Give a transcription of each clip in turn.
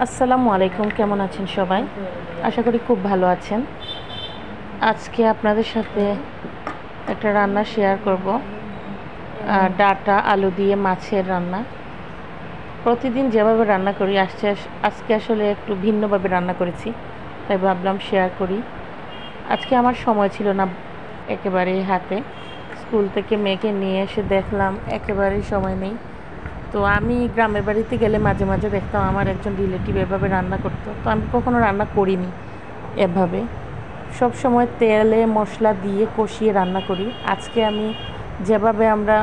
আসসালামু আলাইকুম, কেমন আছেন সবাই? আশা করি খুব ভালো আছেন। আজকে আপনাদের সাথে একটা রান্না শেয়ার করব, ডাঁটা আলু দিয়ে মাছের রান্না। প্রতিদিন যেভাবে রান্না করি আজকে আসলে একটু ভিন্নভাবে রান্না করেছি, তাই ভাবলাম শেয়ার করি। আজকে আমার সময় ছিল না একেবারেই হাতে। স্কুল থেকে মেয়েকে নিয়ে এসে দেখলাম একেবারেই সময় নেই। তো আমি গ্রামের বাড়িতে গেলে মাঝে মাঝে দেখতাম আমার একজন রিলেটিভ এভাবে রান্না করতো, তো আমি কখনো রান্না করিনি এভাবে। সব সময় তেলে মশলা দিয়ে কষিয়ে রান্না করি। আজকে আমি যেভাবে আমরা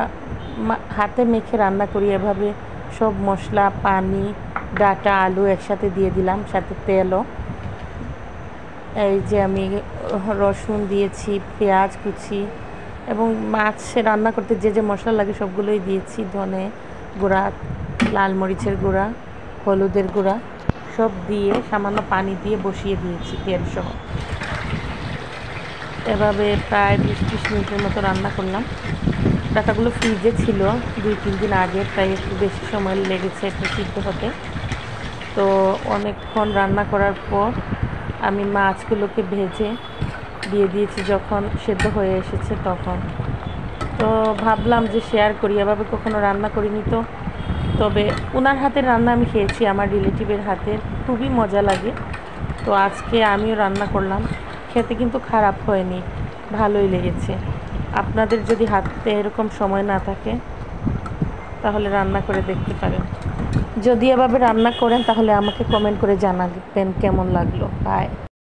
হাতে মেখে রান্না করি, এভাবে সব মশলা, পানি, ডাঁটা, আলু একসাথে দিয়ে দিলাম, সাথে তেলও। এই যে আমি রসুন দিয়েছি, পেঁয়াজ কুচি, এবং মাছ রান্না করতে যে যে মশলা লাগে সবগুলোই দিয়েছি। ধনে গুঁড়া, লাল মরিচের গুঁড়া, হলুদের গুঁড়া সব দিয়ে সামান্য পানি দিয়ে বসিয়ে দিয়েছি তেল সহ। এভাবে প্রায় 20-30 মিনিটের মতো রান্না করলাম। ডাটাগুলো ফ্রিজে ছিল 2-3 দিন আগে, তাই একটু বেশি সময় লেগেছে একটু সিদ্ধ হতে। তো অনেকক্ষণ রান্না করার পর আমি মাছগুলোকে ভেজে দিয়ে দিয়েছি। যখন সেদ্ধ হয়ে এসেছে তখন তো ভাবলাম যে শেয়ার করি, এভাবে কখনো রান্না করিনি। তো তবে ওনার হাতের রান্না আমি খেয়েছি, আমার রিলেটিভের হাতের, খুবই মজা লাগে। তো আজকে আমিও রান্না করলাম, খেতে কিন্তু খারাপ হয়নি, ভালোই লেগেছে। আপনাদের যদি হাতে এরকম সময় না থাকে তাহলে রান্না করে দেখতে পারেন। যদি এভাবে রান্না করেন তাহলে আমাকে কমেন্ট করে জানাবেন কেমন লাগলো। বাই।